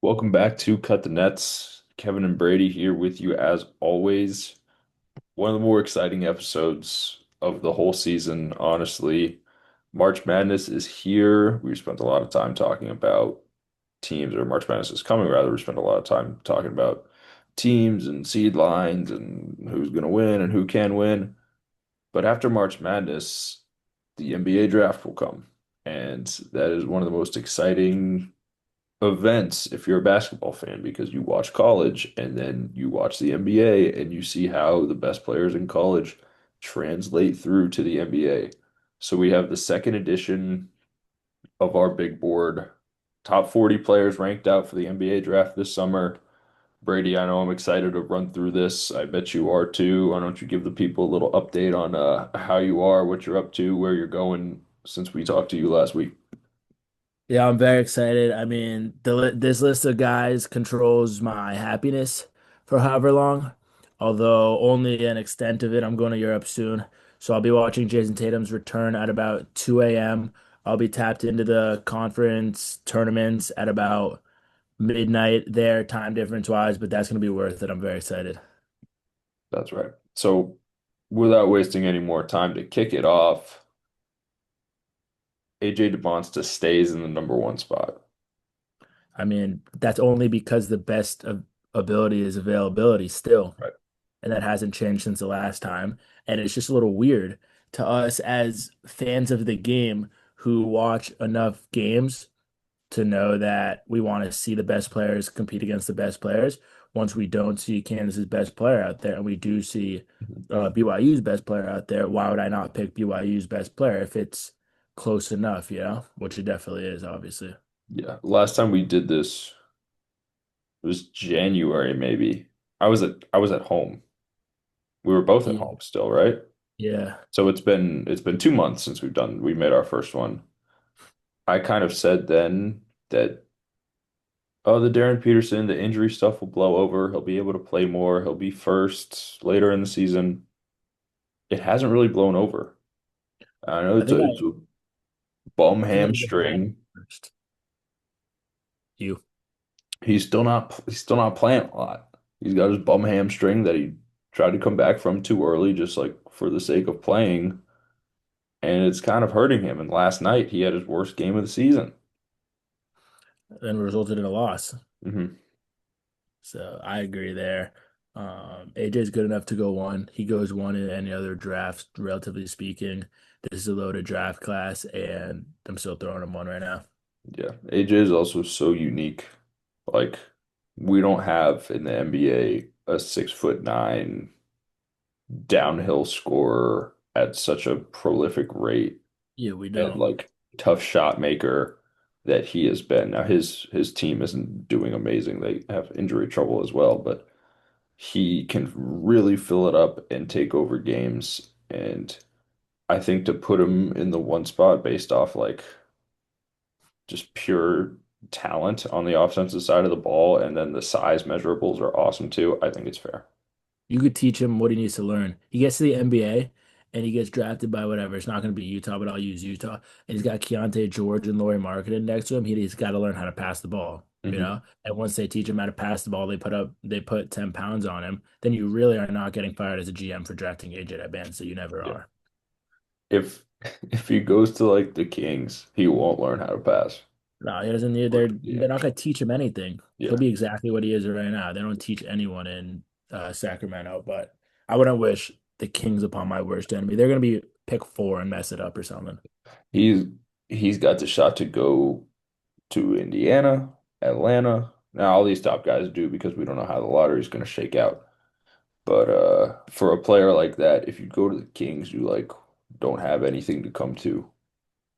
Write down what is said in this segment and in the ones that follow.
Welcome back to Cut the Nets. Kevin and Brady here with you as always. One of the more exciting episodes of the whole season, honestly. March Madness is here. We spent a lot of time talking about teams, or March Madness is coming, rather. We spent a lot of time talking about teams and seed lines and who's going to win and who can win. But after March Madness, the NBA draft will come. And that is one of the most exciting events if you're a basketball fan because you watch college and then you watch the NBA and you see how the best players in college translate through to the NBA. So we have the second edition of our big board. Top 40 players ranked out for the NBA draft this summer. Brady, I know I'm excited to run through this. I bet you are too. Why don't you give the people a little update on how you are, what you're up to, where you're going since we talked to you last week? Yeah, I'm very excited. I mean, this list of guys controls my happiness for however long, although only an extent of it. I'm going to Europe soon, so I'll be watching Jason Tatum's return at about 2 a.m. I'll be tapped into the conference tournaments at about midnight there, time difference wise, but that's going to be worth it. I'm very excited. That's right. So, without wasting any more time to kick it off, AJ DeBonsta stays in the number one spot. I mean, that's only because the best of ability is availability still. Right. And that hasn't changed since the last time. And it's just a little weird to us as fans of the game who watch enough games to know that we want to see the best players compete against the best players. Once we don't see Kansas's best player out there, and we do see Mhm. BYU's best player out there, why would I not pick BYU's best player if it's close enough, Which it definitely is, obviously. Yeah. Last time we did this was January, maybe. I was at home. We were both at Yeah. home still, right? Yeah. So it's been 2 months since we made our first one. I kind of said then that the Darren Peterson, the injury stuff will blow over. He'll be able to play more. He'll be first later in the season. It hasn't really blown over. I know I think it's a bum I think I did mine hamstring. first. You. He's still not playing a lot. He's got his bum hamstring that he tried to come back from too early, just like for the sake of playing, and it's kind of hurting him. And last night he had his worst game of the season. Then resulted in a loss. Hmm. So I agree there. AJ's good enough to go one. He goes one in any other draft, relatively speaking. This is a loaded draft class, and I'm still throwing him one right now. Yeah, AJ is also so unique. Like we don't have in the NBA a 6'9" downhill scorer at such a prolific rate Yeah, we and don't. like tough shot maker that he has been. Now his team isn't doing amazing. They have injury trouble as well, but he can really fill it up and take over games. And I think to put him in the one spot based off like just pure talent on the offensive side of the ball, and then the size measurables are awesome too. I think it's fair. You could teach him what he needs to learn. He gets to the NBA and he gets drafted by whatever. It's not going to be Utah, but I'll use Utah. And he's got Keontae George and Laurie Marketing next to him. He's got to learn how to pass the ball, Hmm. And once they teach him how to pass the ball, they put 10 pounds on him. Then you really are not getting fired as a GM for drafting AJ that band, so you never Yeah. are. If if he goes to like the Kings, he won't learn how to pass. No, he doesn't need. Or They're yeah. not going to teach him anything. He'll Yeah. be exactly what he is right now. They don't teach anyone in Sacramento. But I wouldn't wish the Kings upon my worst enemy. They're going to be pick four and mess it up or something. He's he's got the shot to go to Indiana, Atlanta. Now all these top guys do because we don't know how the lottery is going to shake out. But for a player like that, if you go to the Kings, you like don't have anything to come to.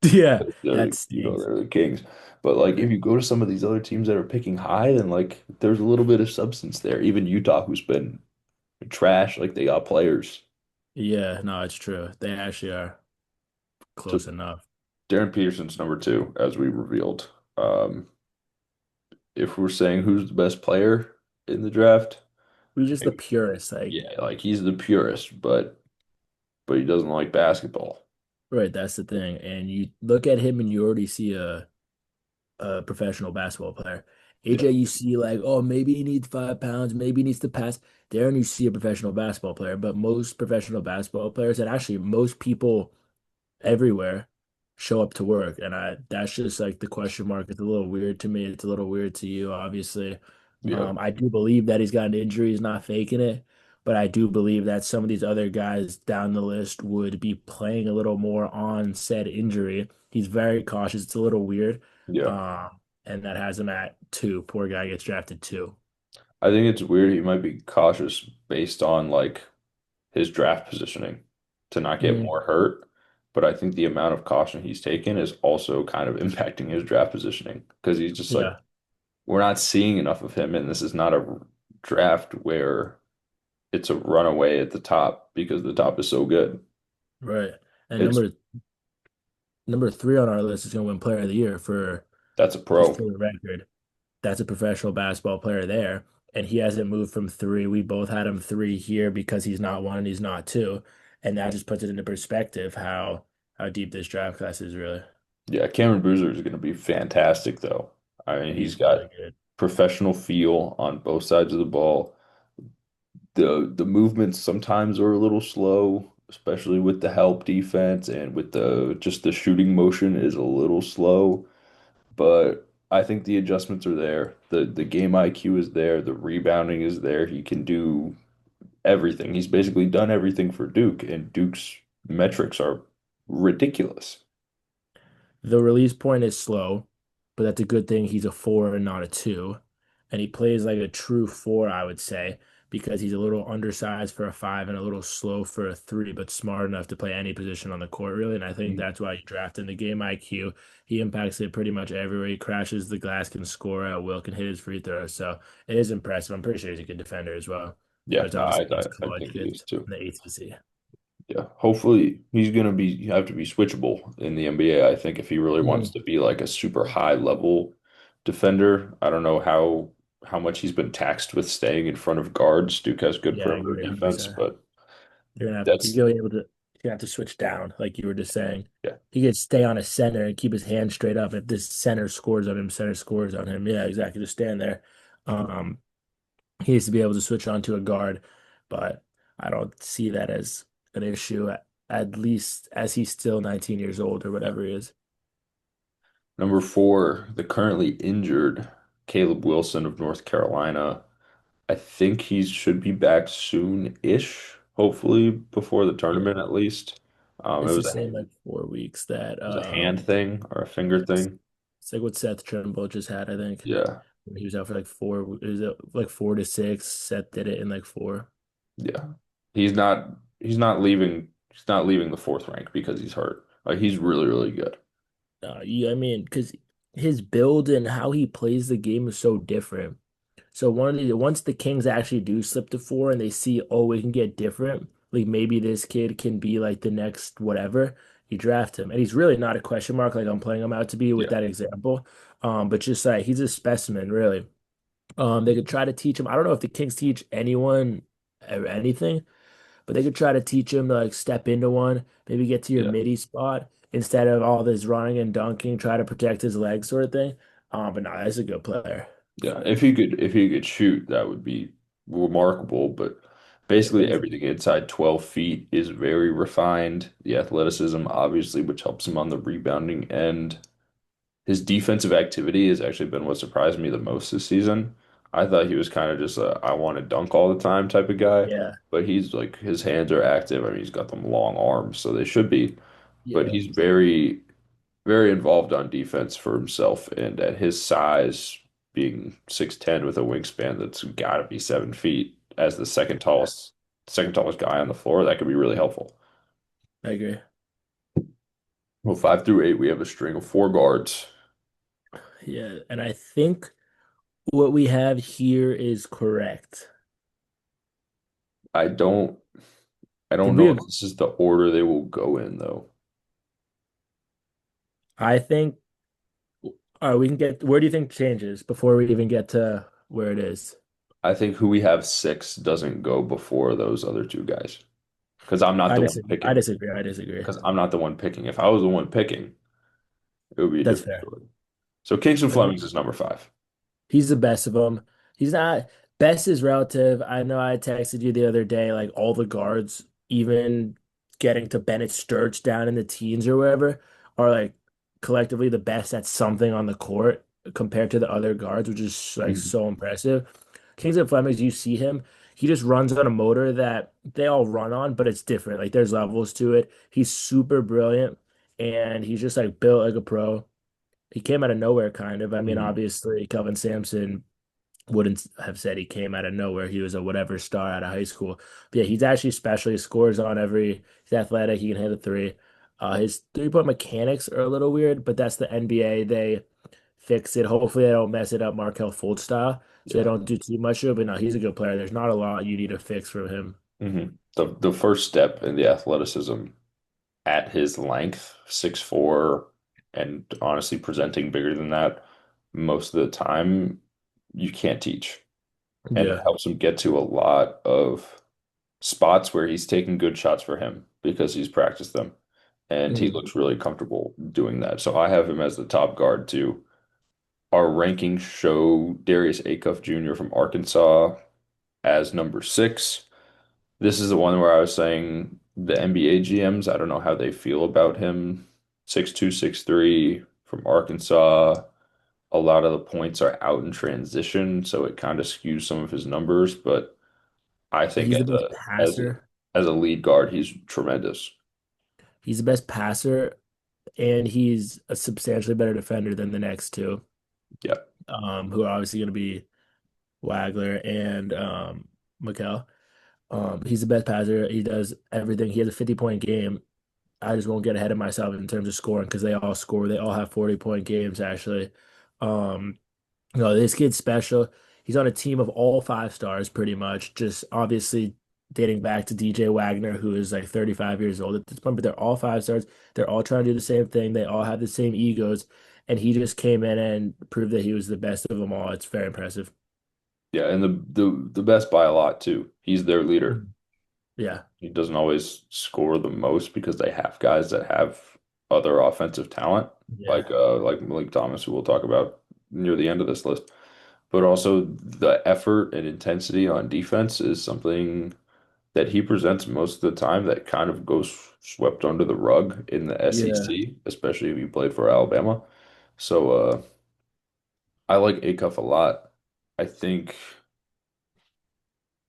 Yeah, They're that the, stinks. they're the Kings. But like if you go to some of these other teams that are picking high, then like there's a little bit of substance there. Even Utah, who's been trash, like they got players. Yeah, no, it's true. They actually are So close enough. Darren Peterson's number two, as we revealed. If we're saying who's the best player in the draft, We're just the purists, like, yeah, like he's the purest, but he doesn't like basketball. right, that's the thing. And you look at him and you already see a professional basketball player. AJ, you see like, oh, maybe he needs 5 pounds, maybe he needs to pass. Darren, you see a professional basketball player, but most professional basketball players, and actually most people everywhere show up to work. And that's just like the question mark. It's a little weird to me. It's a little weird to you, obviously. Yeah, I do believe that he's got an injury, he's not faking it. But I do believe that some of these other guys down the list would be playing a little more on said injury. He's very cautious. It's a little weird. yeah. Um, and that has him at two. Poor guy gets drafted two. I think it's weird he might be cautious based on like his draft positioning to not get Mm, more hurt. But I think the amount of caution he's taken is also kind of impacting his draft positioning because he's just like, yeah, we're not seeing enough of him, and this is not a draft where it's a runaway at the top because the top is so good. right. And It's number three on our list is going to win Player of the Year for that's a just pro. for the record. That's a professional basketball player there. And he hasn't moved from three. We both had him three here because he's not one and he's not two. And that just puts it into perspective how deep this draft class is really. Yeah, Cameron Boozer is going to be fantastic, though. I mean, he's He's really got good. professional feel on both sides of the ball. The movements sometimes are a little slow, especially with the help defense and with the just the shooting motion is a little slow, but I think the adjustments are there. The game IQ is there, the rebounding is there. He can do everything. He's basically done everything for Duke, and Duke's metrics are ridiculous. The release point is slow, but that's a good thing. He's a four and not a two. And he plays like a true four, I would say, because he's a little undersized for a five and a little slow for a three, but smart enough to play any position on the court, really. And I think Mhm. that's why you draft in the game IQ. He impacts it pretty much everywhere. He crashes the glass, can score at will, can hit his free throws. So it is impressive. I'm pretty sure he's a good defender as well. But Yeah, it's no, I, obviously I against I college think he is kids too. in the ACC. Yeah, hopefully he's gonna be have to be switchable in the NBA. I think if he really wants Mhm. to be like a super high level defender, I don't know how much he's been taxed with staying in front of guards. Duke has good Yeah, I perimeter agree defense, 100%. but He's that's gonna be able to, he's gonna have to switch down, like you were just saying. yeah. He could stay on a center and keep his hand straight up. If this center scores on him, center scores on him. Yeah, exactly. Just stand there. Um, he needs to be able to switch on to a guard, but I don't see that as an issue, at least as he's still 19 years old or Yeah. whatever he is. Number four, the currently injured Caleb Wilson of North Carolina. I think he should be back soon-ish, hopefully before the tournament Yeah. at least. It It's the was same like 4 weeks that a hand thing or a finger thing. it's like what Seth Trimble just had, I think. Yeah, He was out for like four, is it like 4 to 6? Seth did it in like four. yeah. He's not leaving the fourth rank because he's hurt. Like he's really, really good. Yeah, I mean, because his build and how he plays the game is so different. So once the Kings actually do slip to four and they see, oh, we can get different, like maybe this kid can be like the next whatever, you draft him. And he's really not a question mark like I'm playing him out to be with Yeah, that example. But just like he's a specimen, really. They could try to teach him. I don't know if the Kings teach anyone anything, but they could try to teach him to like step into one, maybe get to your yeah, midi spot instead of all this running and dunking, try to protect his legs sort of thing. But no, that's a good player yeah. for If sure. he could shoot, that would be remarkable. But Yeah, but basically everything inside 12 feet is very refined. The athleticism, obviously, which helps him on the rebounding end. His defensive activity has actually been what surprised me the most this season. I thought he was kind of just a I want to dunk all the time type of guy, yeah, but he's like his hands are active. I mean, he's got them long arms, so they should be. But yeah, he's very, very involved on defense for himself, and at his size, being 6'10" with a wingspan that's got to be 7 feet as the yeah. second tallest guy on the floor, that could be really helpful. I agree. Well, 5 through 8, we have a string of four guards. Yeah, and I think what we have here is correct. I don't I don't Did know we if agree? this is the order they will go in though. I think, all right, we can get, where do you think changes before we even get to where it is? I think who we have six doesn't go before those other two guys because I'm not I the one disagree. I picking. disagree. I disagree. Because I'm not the one picking. If I was the one picking, it would be a That's different fair. story. So Kingston Let me Flemings is number 5. He's the best of them. He's not best is relative. I know I texted you the other day, like all the guards, even getting to Bennett Sturts down in the teens or wherever, are like collectively the best at something on the court compared to the other guards, which is like Mhm. so impressive. Kings and Flemings, you see him, he just runs on a motor that they all run on, but it's different. Like there's levels to it. He's super brilliant and he's just like built like a pro. He came out of nowhere, kind of. I mean, Mhm. obviously, Kelvin Sampson wouldn't have said he came out of nowhere. He was a whatever star out of high school. But yeah, he's actually special. He scores on every. He's athletic. He can hit a three. His 3-point mechanics are a little weird, but that's the NBA. They fix it. Hopefully, they don't mess it up Markel Fultz style, so they Yeah. don't do too much to it. But no, he's a good player. There's not a lot you need to fix from him. The first step in the athleticism at his length, 6'4", and honestly presenting bigger than that most of the time, you can't teach. And it Yeah. helps him get to a lot of spots where he's taking good shots for him because he's practiced them. And he Mhm. looks really comfortable doing that. So I have him as the top guard too. Our rankings show Darius Acuff Jr. from Arkansas as number 6. This is the one where I was saying the NBA GMs, I don't know how they feel about him. 6'2", 6'3" from Arkansas. A lot of the points are out in transition, so it kind of skews some of his numbers, but I think He's the as best as passer. as a lead guard, he's tremendous. He's the best passer, and he's a substantially better defender than the next two, Yeah. who are obviously going to be Wagler and Mikel. He's the best passer. He does everything. He has a 50-point game. I just won't get ahead of myself in terms of scoring because they all score. They all have 40-point games, actually. Um, this kid's special. He's on a team of all 5 stars, pretty much. Just obviously dating back to DJ Wagner, who is like 35 years old at this point, but they're all 5 stars. They're all trying to do the same thing. They all have the same egos. And he just came in and proved that he was the best of them all. It's very impressive. Yeah, and the best by a lot too. He's their leader. Mhm. Yeah. He doesn't always score the most because they have guys that have other offensive talent, Yeah. like Malik Thomas, who we'll talk about near the end of this list. But also the effort and intensity on defense is something that he presents most of the time that kind of goes swept under the rug in the Yeah. SEC, especially if you played for Alabama. So I like Acuff a lot. I think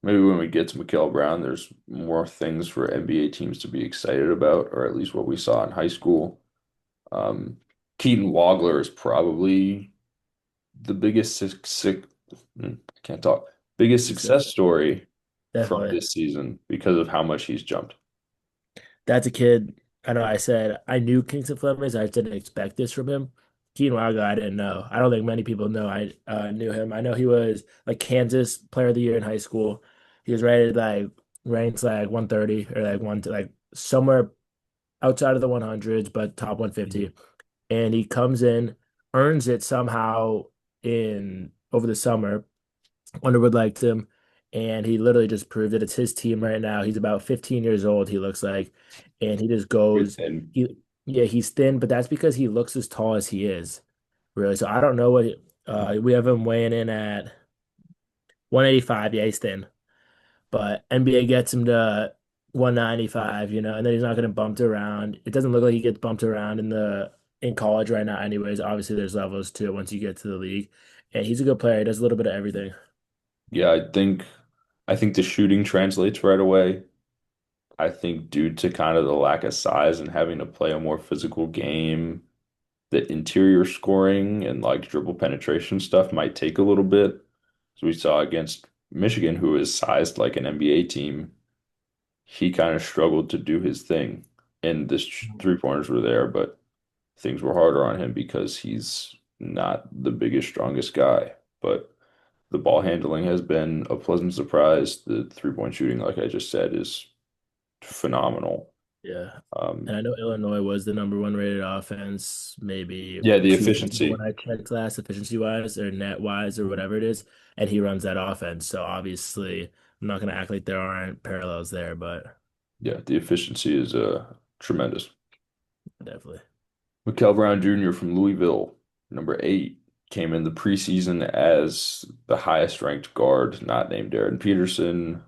maybe when we get to Mikael Brown, there's more things for NBA teams to be excited about, or at least what we saw in high school. Um, Keaton Wagler is probably the biggest I can't talk, biggest success Success. story from Definitely. this season because of how much he's jumped. That's a kid. I know I said I knew Kingston Flemings. I didn't expect this from him. Keenwalga, I didn't know. I don't think many people know I knew him. I know he was like Kansas Player of the Year in high school. He was rated like ranked like 130 or like one to like somewhere outside of the 100s, but top Mhm. 150. And he comes in, earns it somehow in over the summer. Underwood liked him, and he literally just proved it. It's his team right now. He's about 15 years old, he looks like, and he just goes. And Yeah, he's thin, but that's because he looks as tall as he is, really. So I don't know what we have him weighing in at 185. Yeah, he's thin, but NBA gets him to 195, and then he's not getting bumped around. It doesn't look like he gets bumped around in college right now, anyways. Obviously, there's levels to it once you get to the league, and he's a good player. He does a little bit of everything. yeah, I think the shooting translates right away. I think due to kind of the lack of size and having to play a more physical game, the interior scoring and like dribble penetration stuff might take a little bit. So we saw against Michigan, who is sized like an NBA team, he kind of struggled to do his thing. And the three pointers were there, but things were harder on him because he's not the biggest, strongest guy. But the ball handling has been a pleasant surprise. The three-point shooting, like I just said, is phenomenal. Yeah. And Um, I know Illinois was the number one rated offense maybe yeah, the 2 years ago when efficiency. I checked last, efficiency wise or net wise or whatever it is. And he runs that offense. So obviously, I'm not going to act like there aren't parallels there, but Yeah, the efficiency is tremendous. definitely. Mikel Brown Jr. from Louisville, number 8. came in the preseason as the highest ranked guard, not named Darren Peterson.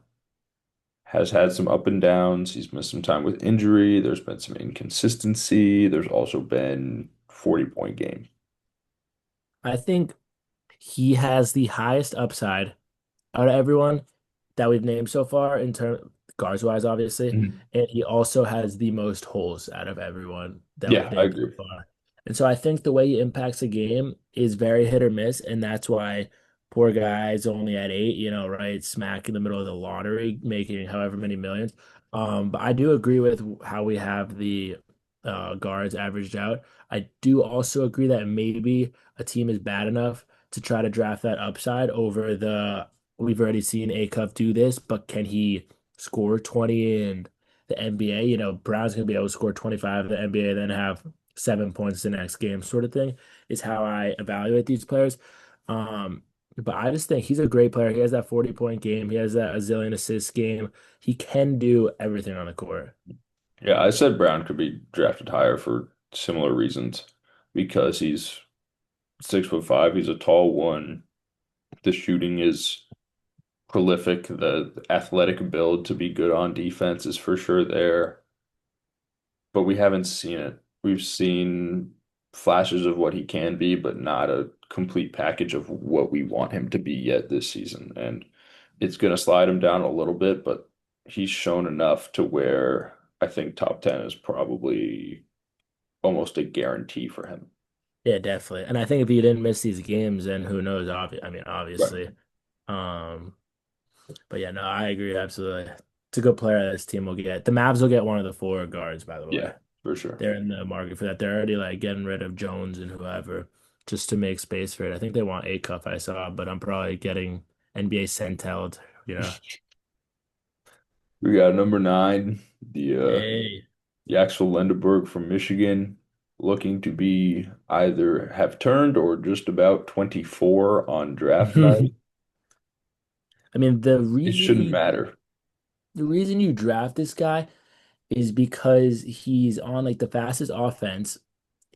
Has had some up and downs. He's missed some time with injury. There's been some inconsistency. There's also been 40-point game. I think he has the highest upside out of everyone that we've named so far in terms guards wise, obviously. Mhm. And he also has the most holes out of everyone that we've Yeah, I named so agree. far. And so I think the way he impacts the game is very hit or miss, and that's why poor guy's only at 8, right, smack in the middle of the lottery, making however many millions. But I do agree with how we have the guards averaged out. I do also agree that maybe a team is bad enough to try to draft that upside over the we've already seen Acuff do this, but can he score 20 in the NBA? Brown's gonna be able to score 25 in the NBA, then have 7 points the next game, sort of thing, is how I evaluate these players. Um, but I just think he's a great player. He has that 40-point game, he has that a zillion assist game. He can do everything on the court. Yeah, I said Brown could be drafted higher for similar reasons because he's 6'5". He's a tall one. The shooting is prolific. The athletic build to be good on defense is for sure there, but we haven't seen it. We've seen flashes of what he can be, but not a complete package of what we want him to be yet this season. And it's going to slide him down a little bit, but he's shown enough to where I think top 10 is probably almost a guarantee for him. Yeah, definitely. And I think if he didn't miss these games, then who knows? I mean, Right. obviously. Um, But yeah, no, I agree absolutely. It's a good player that this team will get. The Mavs will get one of the four guards, by the way. Yeah, for sure. They're in the market for that. They're already like getting rid of Jones and whoever just to make space for it. I think they want a cuff I saw, but I'm probably getting NBA centelled, you know. We got number nine, Hey. Yaxel Lendeberg from Michigan, looking to be either have turned or just about 24 on draft night. I mean, It shouldn't matter. the reason you draft this guy is because he's on like the fastest offense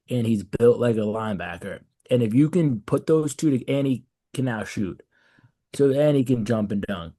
and he's built like a linebacker. And if you can put those two to and he can now shoot. So and he can jump and dunk.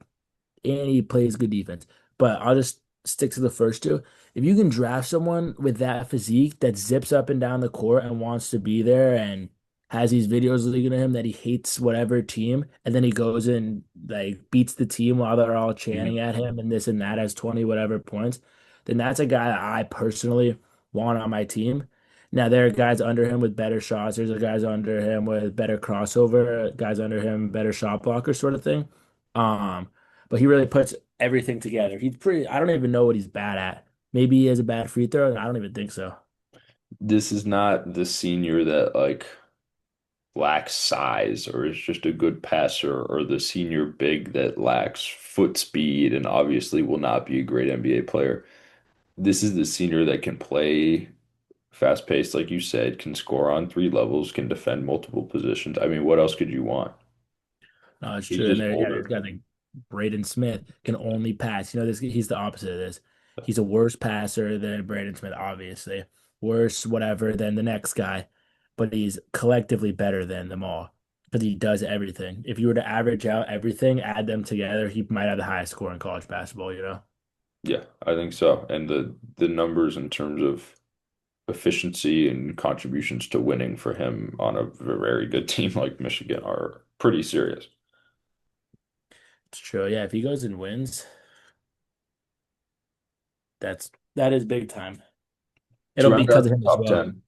And he plays good defense. But I'll just stick to the first two. If you can draft someone with that physique that zips up and down the court and wants to be there and has these videos leaking to him that he hates whatever team, and then he goes and like beats the team while they're all Mhm. chanting at him and this and that has 20 whatever points, then that's a guy that I personally want on my team. Now there are guys under him with better shots. There's a guys under him with better crossover, guys under him better shot blocker sort of thing. Um, but he really puts everything together. He's pretty, I don't even know what he's bad at. Maybe he has a bad free throw. I don't even think so. This is not the senior that like lacks size or is just a good passer or the senior big that lacks foot speed and obviously will not be a great NBA player. This is the senior that can play fast paced, like you said, can score on three levels, can defend multiple positions. I mean, what else could you want? No, it's He's true. And just there, yeah, this older. guy like Braden Smith can only pass. He's the opposite of this. He's a worse passer than Braden Smith, obviously. Worse, whatever, than the next guy, but he's collectively better than them all because he does everything. If you were to average out everything, add them together, he might have the highest score in college basketball. Yeah, I think so. And the numbers in terms of efficiency and contributions to winning for him on a very good team like Michigan are pretty serious. It's true. Yeah, if he goes and wins, that is big time. To It'll be round out because of the him as top well. 10,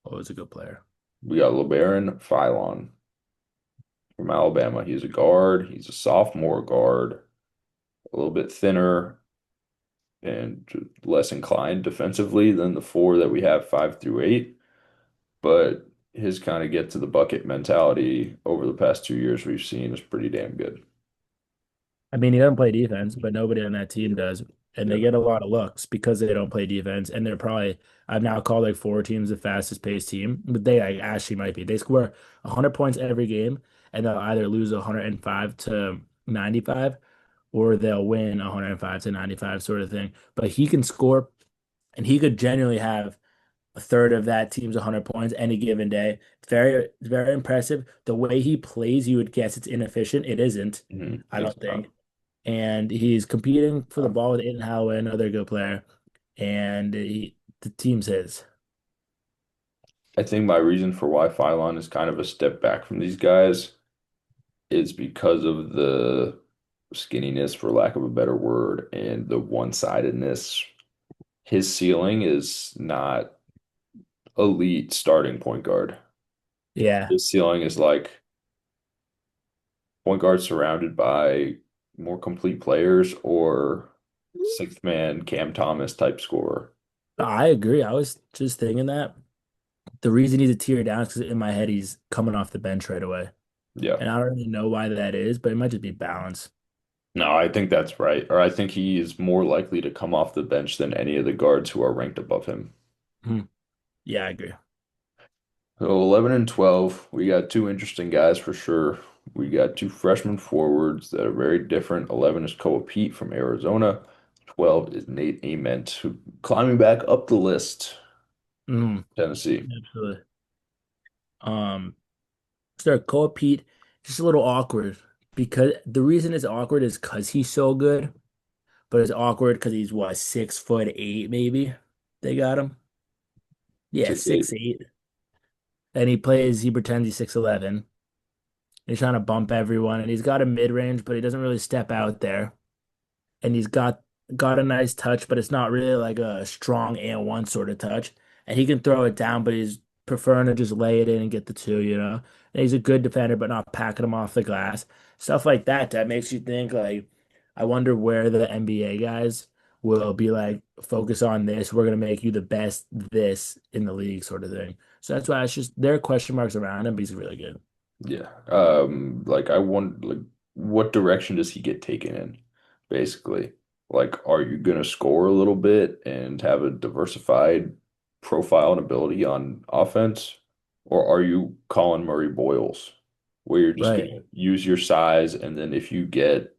Oh, he's a good player. we got LeBaron Philon from Alabama. He's a guard. He's a sophomore guard, a little bit thinner and less inclined defensively than the four that we have 5 through 8. But his kind of get to the bucket mentality over the past 2 years we've seen is pretty damn good. I mean, he doesn't play defense, but nobody on that team does. And they Yeah. get a lot of looks because they don't play defense. And they're probably, I've now called like four teams the fastest paced team, but they like, actually might be. They score 100 points every game, and they'll either lose 105 to 95 or they'll win 105 to 95 sort of thing. But he can score and he could genuinely have a third of that team's 100 points any given day. It's very impressive. The way he plays, you would guess it's inefficient. It isn't, I It's don't not. think. And he's competing for the ball with Aiden Holloway, another good player, and the team's his. I think my reason for why Phylon is kind of a step back from these guys is because of the skinniness, for lack of a better word, and the one-sidedness. His ceiling is not elite starting point guard. Yeah, His ceiling is like point guard surrounded by more complete players or sixth man Cam Thomas type scorer. I agree. I was just thinking that the reason he's a tier down is because in my head he's coming off the bench right away, Yeah. and I don't really know why that is, but it might just be balance. No, I think that's right. Or I think he is more likely to come off the bench than any of the guards who are ranked above him. Hmm. Yeah, I agree. So 11 and 12, we got two interesting guys for sure. We got two freshman forwards that are very different. 11 is Koa Pete from Arizona. 12 is Nate Ament, who climbing back up the list, Mm, Tennessee. absolutely. Um, Start Cole Pete, just a little awkward because the reason it's awkward is because he's so good, but it's awkward because he's what, 6'8" maybe. They got him. Yeah, 6'8". 6'8". And he pretends he's 6'11". He's trying to bump everyone, and he's got a mid range, but he doesn't really step out there. And he's got a nice touch, but it's not really like a strong and one sort of touch. And he can throw it down, but he's preferring to just lay it in and get the two, you know. And he's a good defender, but not packing him off the glass. Stuff like that that makes you think like, I wonder where the NBA guys will be like, focus on this. We're gonna make you the best this in the league, sort of thing. So that's why it's just there are question marks around him, but he's really good. Yeah. Like I wonder like what direction does he get taken in, basically? Like, are you gonna score a little bit and have a diversified profile and ability on offense? Or are you Colin Murray Boyles, where you're just Right. gonna use your size and then if you get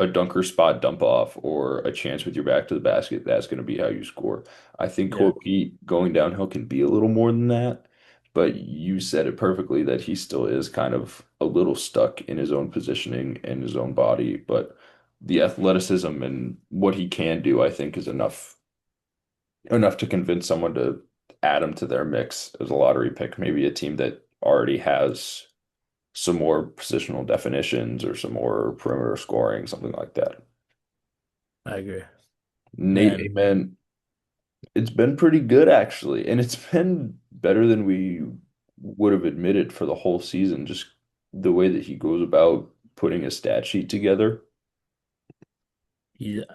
a dunker spot dump off or a chance with your back to the basket, that's gonna be how you score. I think Yeah, Cole Pete going downhill can be a little more than that. But you said it perfectly that he still is kind of a little stuck in his own positioning and his own body. But the athleticism and what he can do, I think, is enough to convince someone to add him to their mix as a lottery pick. Maybe a team that already has some more positional definitions or some more perimeter scoring, something like that. I agree. Nate, Man, amen. It's been pretty good actually, and it's been better than we would have admitted for the whole season. Just the way that he goes about putting a stat sheet together.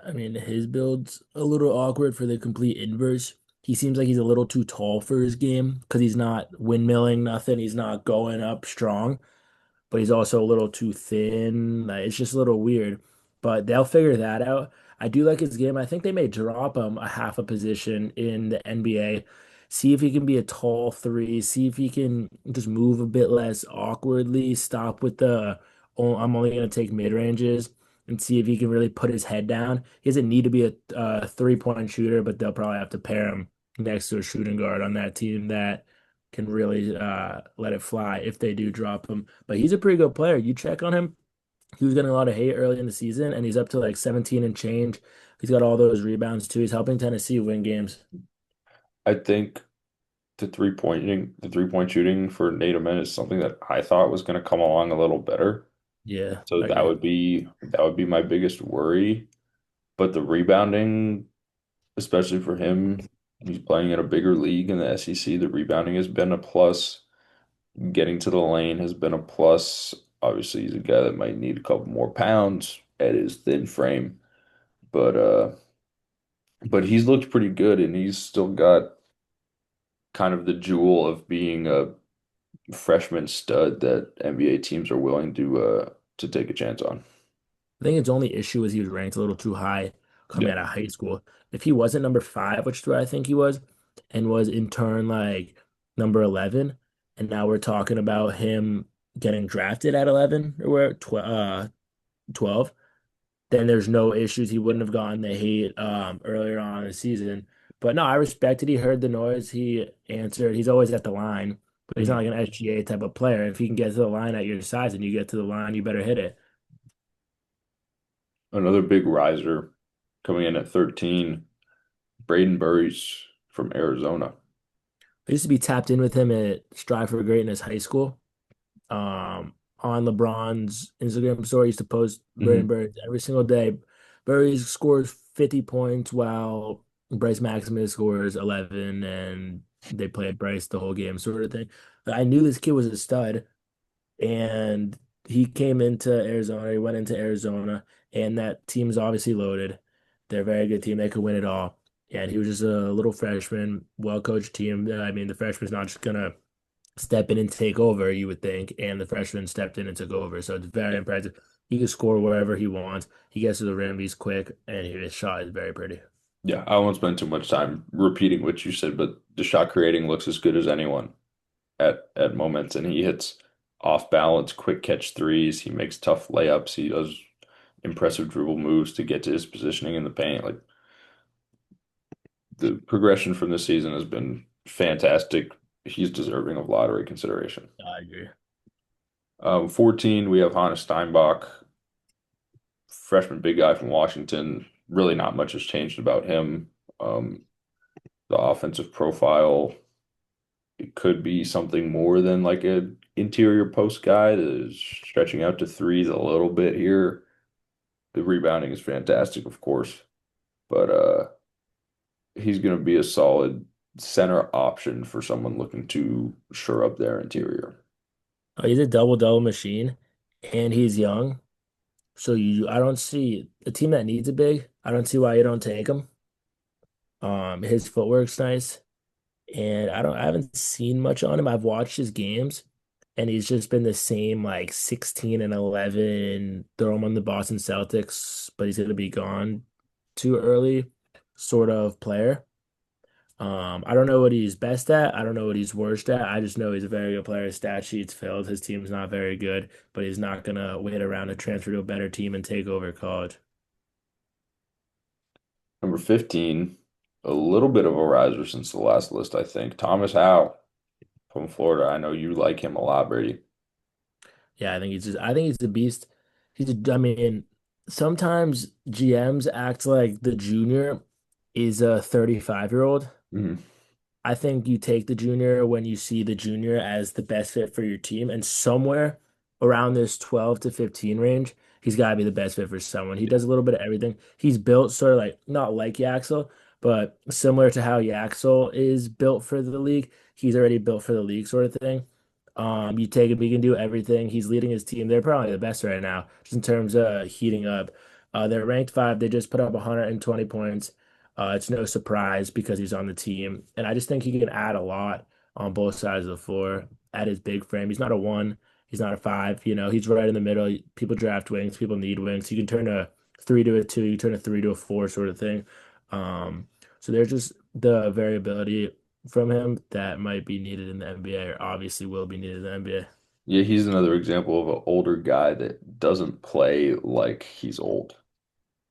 I mean, his build's a little awkward for the complete inverse. He seems like he's a little too tall for his game because he's not windmilling nothing. He's not going up strong, but he's also a little too thin. Like, it's just a little weird, but they'll figure that out. I do like his game. I think they may drop him a half a position in the NBA. See if he can be a tall three. See if he can just move a bit less awkwardly. Stop with the, oh, I'm only going to take mid ranges and see if he can really put his head down. He doesn't need to be a three-point shooter, but they'll probably have to pair him next to a shooting guard on that team that can really let it fly if they do drop him. But he's a pretty good player. You check on him. He was getting a lot of hate early in the season, and he's up to like 17 and change. He's got all those rebounds too. He's helping Tennessee win games. I think the 3-point shooting for Nate Omen is something that I thought was going to come along a little better. Yeah, So I agree. that would be my biggest worry. But the rebounding, especially for him, he's playing in a bigger league in the SEC. The rebounding has been a plus. Getting to the lane has been a plus. Obviously, he's a guy that might need a couple more pounds at his thin frame, but he's looked pretty good, and he's still got kind of the jewel of being a freshman stud that NBA teams are willing to take a chance on. I think its only issue is he was ranked a little too high coming Yeah, out of high school. If he wasn't number five, which is where I think he was, and was in turn like number 11, and now we're talking about him getting drafted at 11 or where 12, then there's no issues. He wouldn't have gotten the hate earlier on in the season. But no, I respected. He heard the noise. He answered. He's always at the line, but he's not Mhm. like an SGA type of player. If he can get to the line at your size and you get to the line, you better hit it. Another big riser coming in at 13, Braden Burries from Arizona. I used to be tapped in with him at Strive for Greatness High School. On LeBron's Instagram story, he used to post Brady Hmm. Birds every single day. Burry scores 50 points while Bryce Maximus scores 11, and they played Bryce the whole game, sort of thing. But I knew this kid was a stud, and he came into Arizona. He went into Arizona, and that team's obviously loaded. They're a very good team. They could win it all. And he was just a little freshman, well-coached team. I mean, the freshman's not just gonna step in and take over, you would think, and the freshman stepped in and took over. So it's very impressive. He can score wherever he wants. He gets to the rim, he's quick, and his shot is very pretty. Yeah, I won't spend too much time repeating what you said, but the shot creating looks as good as anyone at moments, and he hits off balance, quick catch threes. He makes tough layups. He does impressive dribble moves to get to his positioning in the paint. Like the progression from this season has been fantastic. He's deserving of lottery consideration. I agree. 14, we have Hannes Steinbach, freshman big guy from Washington. Really not much has changed about him. Um, the offensive profile, it could be something more than like a interior post guy that is stretching out to threes a little bit here. The rebounding is fantastic, of course, but he's going to be a solid center option for someone looking to shore up their interior. He's a double-double machine, and he's young. So I don't see a team that needs a big. I don't see why you don't take him. His footwork's nice. And I haven't seen much on him. I've watched his games, and he's just been the same like 16 and 11, throw him on the Boston Celtics, but he's gonna be gone too early sort of player. I don't know what he's best at. I don't know what he's worst at. I just know he's a very good player. His stat sheet's filled. His team's not very good, but he's not gonna wait around to transfer to a better team and take over college. Number 15, a little bit of a riser since the last list, I think. Thomas Howe from Florida. I know you like him a lot, Brady. Yeah, I think he's the beast. I mean, sometimes GMs act like the junior is a 35-year-old. Mhm. I think you take the junior when you see the junior as the best fit for your team, and somewhere around this 12 to 15 range, he's got to be the best fit for someone. He does a little bit of everything. He's built sort of like not like Yaxel, but similar to how Yaxel is built for the league. He's already built for the league sort of thing. You take him, he can do everything. He's leading his team. They're probably the best right now, just in terms of heating up. They're ranked five. They just put up 120 points. It's no surprise because he's on the team. And I just think he can add a lot on both sides of the floor at his big frame. He's not a one, he's not a five. He's right in the middle. People draft wings, people need wings. You can turn a three to a two, you turn a three to a four sort of thing. So there's just the variability from him that might be needed in the NBA or obviously will be needed in the NBA. Yeah, he's another example of an older guy that doesn't play like he's old.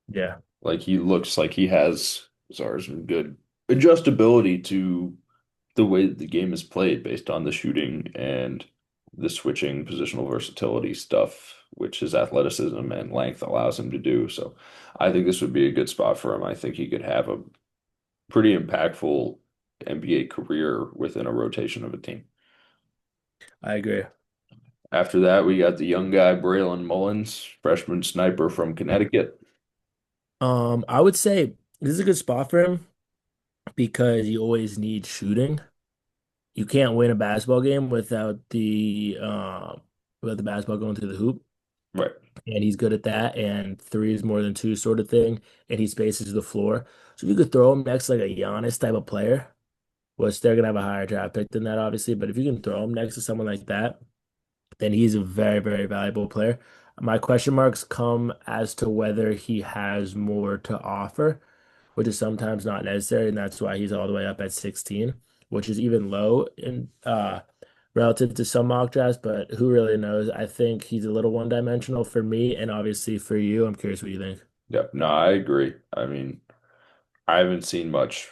Yeah, Like he looks like he has some good adjustability to the way that the game is played based on the shooting and the switching positional versatility stuff, which his athleticism and length allows him to do. So I think this would be a good spot for him. I think he could have a pretty impactful NBA career within a rotation of a team. I agree. After that, we got the young guy, Braylon Mullins, freshman sniper from Connecticut. I would say this is a good spot for him because you always need shooting. You can't win a basketball game without the basketball going through the hoop. Right. And he's good at that. And three is more than two sort of thing. And he spaces the floor. So if you could throw him next to like a Giannis type of player, which they're gonna have a higher draft pick than that, obviously. But if you can throw him next to someone like that, then he's a very, very valuable player. My question marks come as to whether he has more to offer, which is sometimes not necessary, and that's why he's all the way up at 16, which is even low in relative to some mock drafts, but who really knows? I think he's a little one-dimensional for me, and obviously for you. I'm curious what you think. Yep. No, I agree. I mean, I haven't seen much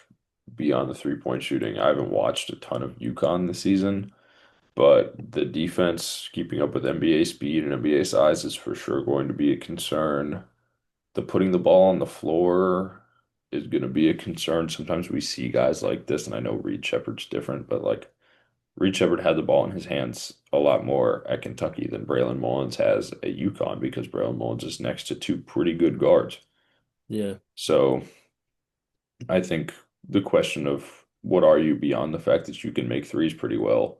beyond the three-point shooting. I haven't watched a ton of UConn this season, but the defense keeping up with NBA speed and NBA size is for sure going to be a concern. The putting the ball on the floor is going to be a concern. Sometimes we see guys like this, and I know Reed Shepherd's different, but like Reed Shepherd had the ball in his hands a lot more at Kentucky than Braylon Mullins has at UConn because Braylon Mullins is next to two pretty good guards. Yeah. So I think the question of what are you beyond the fact that you can make threes pretty well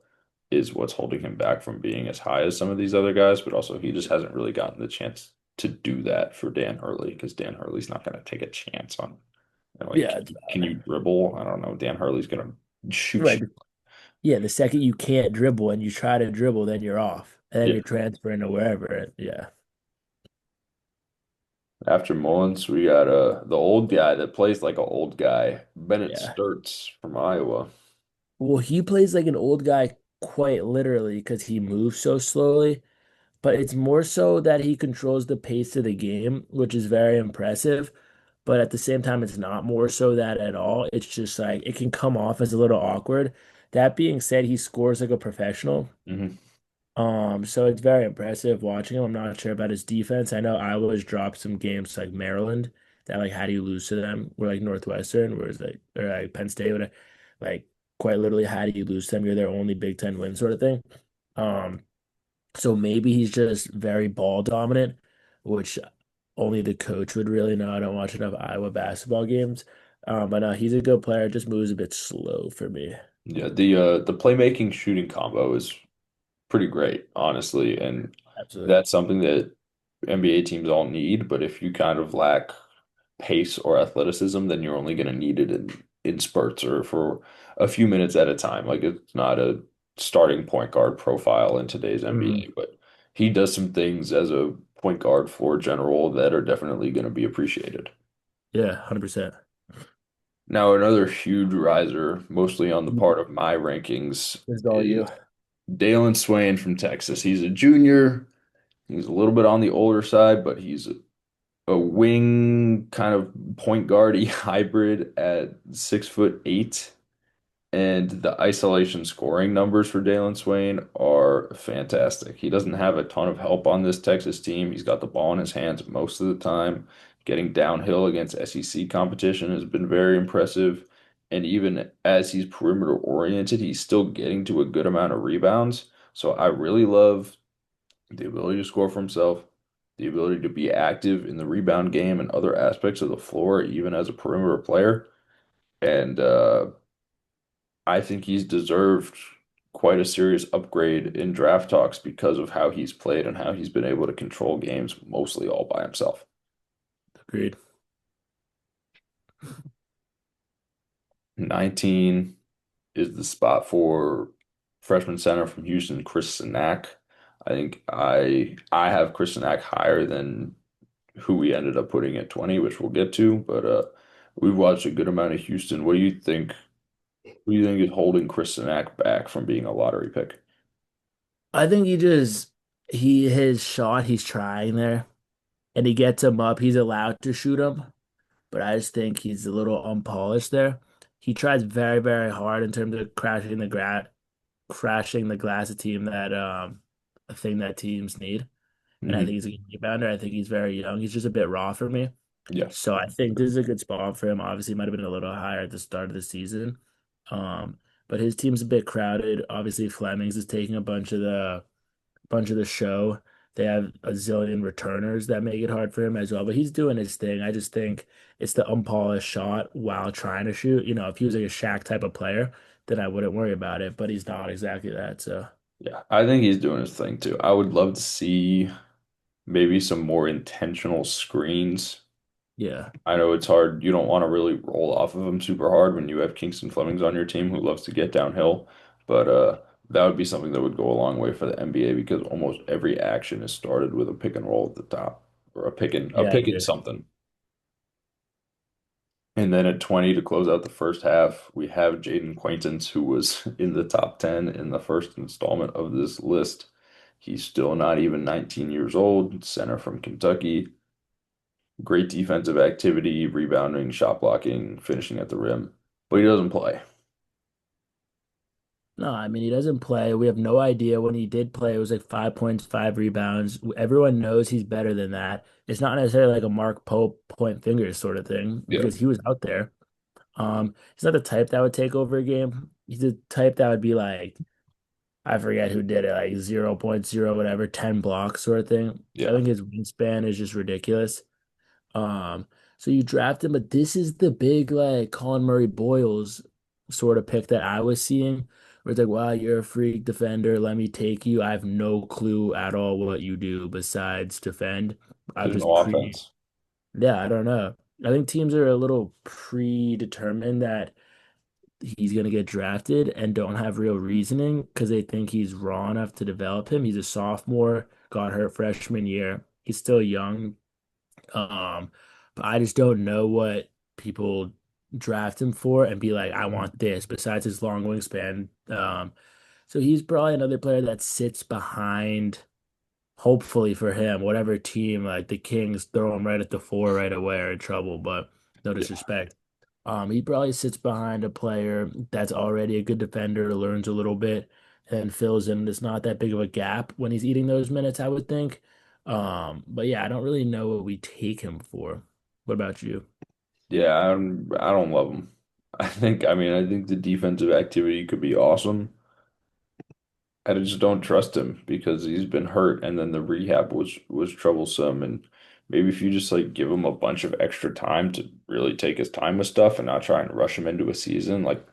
is what's holding him back from being as high as some of these other guys, but also he just hasn't really gotten the chance to do that for Dan Hurley because Dan Hurley's not going to take a chance on, like, Yeah. It's can you dribble? I don't know. Dan Hurley's going to shoot right. you. Yeah, the second you can't dribble and you try to dribble, then you're off. And then Yeah. you're transferring to wherever. Yeah. After Mullins, we got the old guy that plays like an old guy, Bennett Yeah. Sturts from Iowa. Well, he plays like an old guy quite literally because he moves so slowly, but it's more so that he controls the pace of the game, which is very impressive. But at the same time, it's not more so that at all. It's just like it can come off as a little awkward. That being said, he scores like a professional. Hmm. So it's very impressive watching him. I'm not sure about his defense. I know Iowa's dropped some games like Maryland that like how do you lose to them? We're like Northwestern, whereas like or like Penn State, whatever. Like quite literally, how do you lose to them? You're their only Big Ten win sort of thing. Um, so maybe he's just very ball dominant, which only the coach would really know. I don't watch enough Iowa basketball games. But no, he's a good player, just moves a bit slow for me. Yeah, the playmaking shooting combo is pretty great, honestly, and Absolutely. that's something that NBA teams all need. But if you kind of lack pace or athleticism, then you're only going to need it in spurts or for a few minutes at a time. Like it's not a starting point guard profile in today's Mhm. NBA, but he does some things as a point guard floor general that are definitely going to be appreciated. Yeah, 100%. Now, another huge riser, mostly on the part of my rankings, It's all you. is Dalen Swain from Texas. He's a junior. He's a little bit on the older side, but he's a wing kind of point guardy hybrid at 6'8". And the isolation scoring numbers for Dalen Swain are fantastic. He doesn't have a ton of help on this Texas team. He's got the ball in his hands most of the time. Getting downhill against SEC competition has been very impressive. And even as he's perimeter oriented, he's still getting to a good amount of rebounds. So I really love the ability to score for himself, the ability to be active in the rebound game and other aspects of the floor, even as a perimeter player. And I think he's deserved quite a serious upgrade in draft talks because of how he's played and how he's been able to control games mostly all by himself. Agreed. 19 is the spot for freshman center from Houston, Chris Sinak. I think I have Chris Sinak higher than who we ended up putting at 20, which we'll get to, but we've watched a good amount of Houston. What do you think? Who do you think is holding Chris Sinak back from being a lottery pick? I think his shot he's trying there and he gets him up. He's allowed to shoot him, but I just think he's a little unpolished there. He tries very, very hard in terms of crashing the glass a team that a thing that teams need. And I Hmm. think he's a good rebounder. I think he's very young. He's just a bit raw for me. Yeah. So I think this is a good spot for him. Obviously, it might have been a little higher at the start of the season. Um, but his team's a bit crowded. Obviously, Flemings is taking a bunch of the show. They have a zillion returners that make it hard for him as well. But he's doing his thing. I just think it's the unpolished shot while trying to shoot. You know, if he was like a Shaq type of player, then I wouldn't worry about it. But he's not exactly that. So Yeah. I think he's doing his thing too. I would love to see maybe some more intentional screens. yeah, I know it's hard. You don't want to really roll off of them super hard when you have Kingston Flemings on your team who loves to get downhill, but that would be something that would go a long way for the NBA because almost every action is started with a pick and roll at the top or a yeah, I pick and agree. something. And then at 20 to close out the first half, we have Jaden Quaintance, who was in the top 10 in the first installment of this list. He's still not even 19 years old, center from Kentucky. Great defensive activity, rebounding, shot blocking, finishing at the rim. but he doesn't play. No, I mean he doesn't play. We have no idea when he did play. It was like 5 points, 5 rebounds. Everyone knows he's better than that. It's not necessarily like a Mark Pope point fingers sort of thing Yeah, because he was out there. He's not the type that would take over a game. He's the type that would be like, I forget who did it, like 0.0 whatever, 10 blocks sort of thing. I yeah. think his wingspan is just ridiculous. Um, so you draft him, but this is the big like Colin Murray Boyles sort of pick that I was seeing, where it's like, wow, you're a freak defender. Let me take you. I have no clue at all what you do besides defend. I'm There's just no pre, offense. yeah, I don't know. I think teams are a little predetermined that he's going to get drafted and don't have real reasoning because they think he's raw enough to develop him. He's a sophomore, got hurt freshman year. He's still young. Um, but I just don't know what people draft him for and be like, I want this besides his long wingspan. So he's probably another player that sits behind, hopefully for him, whatever team like the Kings throw him right at the four right away are in trouble, but no Yeah, disrespect. He probably sits behind a player that's already a good defender, learns a little bit, and fills in. It's not that big of a gap when he's eating those minutes, I would think. But yeah, I don't really know what we take him for. What about you? yeah. I don't love him. I think the defensive activity could be awesome. I just don't trust him because he's been hurt, and then the rehab was troublesome. And maybe if you just like give him a bunch of extra time to really take his time with stuff and not try and rush him into a season, like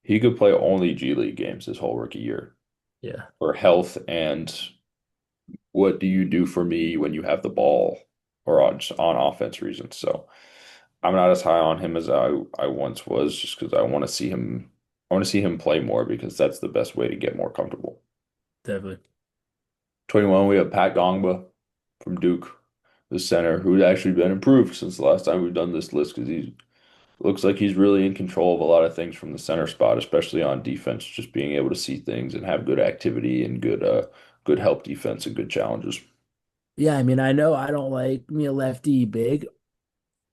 he could play only G League games his whole rookie year Yeah, for health and what do you do for me when you have the ball or on offense reasons. So I'm not as high on him as I once was just because I want to see him play more because that's the best way to get more comfortable. definitely. 21, we have Pat Gongba from Duke, the center, who's actually been improved since the last time we've done this list because he looks like he's really in control of a lot of things from the center spot, especially on defense, just being able to see things and have good activity and good help defense and good challenges. Yeah, I mean, I know I don't like me a lefty big,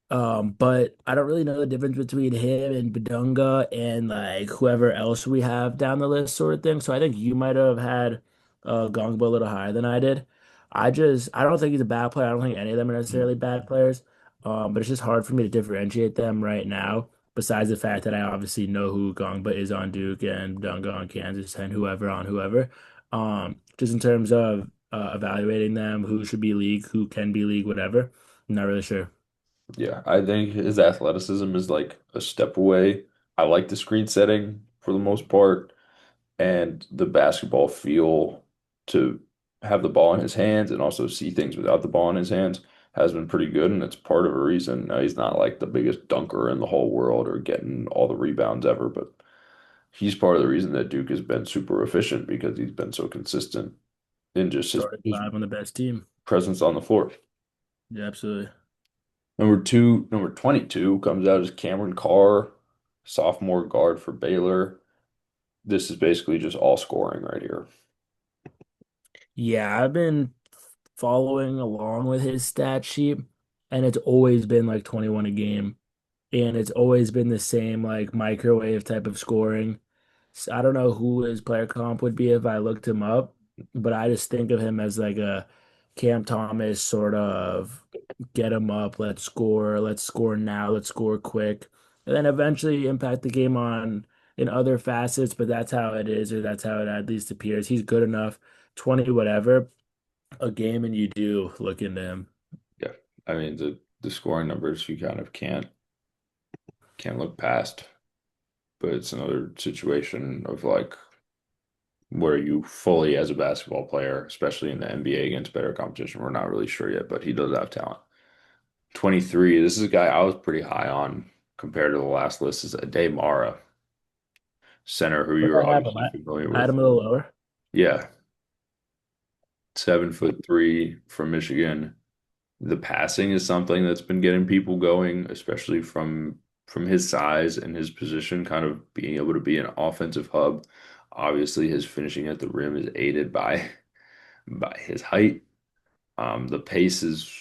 but I don't really know the difference between him and Badunga and like whoever else we have down the list sort of thing. So I think you might have had Gongbo a little higher than I did. I don't think he's a bad player. I don't think any of them are necessarily bad players. But it's just hard for me to differentiate them right now, besides the fact that I obviously know who Gongba is on Duke and Badunga on Kansas and whoever on whoever. Just in terms of evaluating them, who should be league, who can be league, whatever. I'm not really sure. Yeah, I think his athleticism is like a step away. I like the screen setting for the most part and the basketball feel to have the ball in his hands and also see things without the ball in his hands has been pretty good, and it's part of a reason. He's not like the biggest dunker in the whole world or getting all the rebounds ever, but he's part of the reason that Duke has been super efficient because he's been so consistent in just Starting his five on the best team. presence on the floor. Yeah, absolutely. Number 22 comes out as Cameron Carr, sophomore guard for Baylor. This is basically just all scoring right here. Yeah, I've been following along with his stat sheet, and it's always been like 21 a game, and it's always been the same like microwave type of scoring. So I don't know who his player comp would be if I looked him up, but I just think of him as like a Cam Thomas sort of get him up, let's score now, let's score quick, and then eventually impact the game on in other facets, but that's how it is, or that's how it at least appears. He's good enough, 20 whatever a game, and you do look into him. Yeah. The scoring numbers you kind of can't look past, but it's another situation of like where you fully as a basketball player, especially in the NBA against better competition, we're not really sure yet, but he does have talent. 23, this is a guy I was pretty high on compared to the last list is Ade Mara, center who Where do you're I have him? obviously familiar I had with. him a little lower. Yeah, 7'3" from Michigan. The passing is something that's been getting people going, especially from his size and his position, kind of being able to be an offensive hub. Obviously, his finishing at the rim is aided by his height. The pace is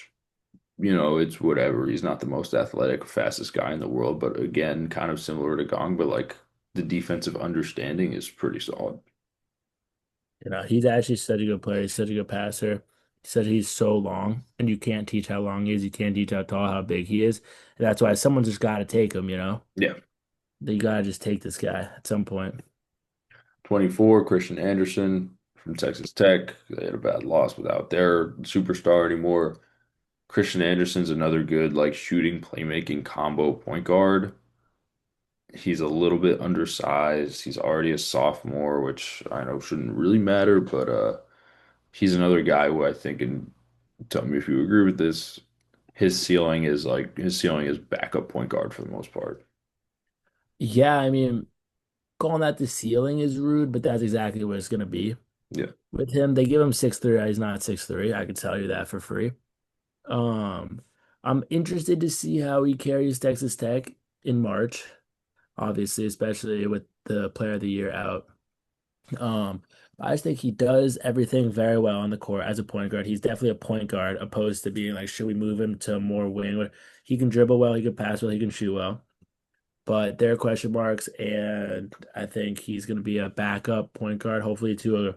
it's whatever. He's not the most athletic, fastest guy in the world, but again, kind of similar to Gong, but like the defensive understanding is pretty solid. He's actually such a good player. He's such a good passer. He said he's so long, and you can't teach how long he is. You can't teach how tall, how big he is. And that's why someone just got to take him. Yeah. You got to just take this guy at some point. 24, Christian Anderson from Texas Tech. They had a bad loss without their superstar anymore. Christian Anderson's another good like shooting playmaking combo point guard. He's a little bit undersized. He's already a sophomore, which I know shouldn't really matter, but he's another guy who I think, and tell me if you agree with this, his ceiling is backup point guard for the most part. Yeah, I mean, calling that the ceiling is rude, but that's exactly what it's going to be Yeah. with him. They give him 6'3". He's not 6'3". I could tell you that for free. Um, I'm interested to see how he carries Texas Tech in March, obviously, especially with the player of the year out. Um, I just think he does everything very well on the court as a point guard. He's definitely a point guard, opposed to being like, should we move him to more wing? He can dribble well, he can pass well, he can shoot well. But there are question marks, and I think he's going to be a backup point guard, hopefully to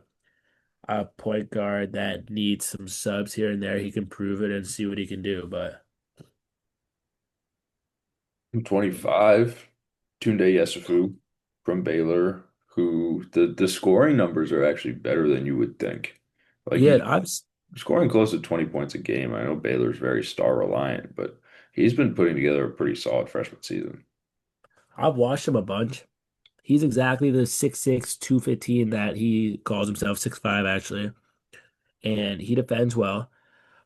a point guard that needs some subs here and there. He can prove it and see what he can do. But 25, Tunde Yesufu from Baylor, who the scoring numbers are actually better than you would think. Like yeah, he's scoring close to 20 points a game. I know Baylor's very star reliant, but he's been putting together a pretty solid freshman season. I've watched him a bunch. He's exactly the 6'6", 215 that he calls himself, 6'5" actually, and he defends well.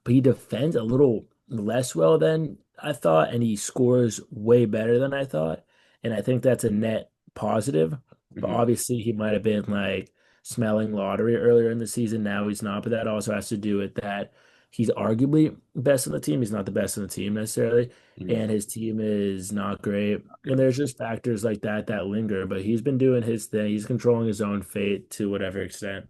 But he defends a little less well than I thought, and he scores way better than I thought. And I think that's a net positive. But Mhm. obviously, he might have been like smelling lottery earlier in the season. Now he's not. But that also has to do with that he's arguably best on the team. He's not the best on the team necessarily. Mhm. And his team is not great. And there's just factors like that that linger. But he's been doing his thing. He's controlling his own fate to whatever extent.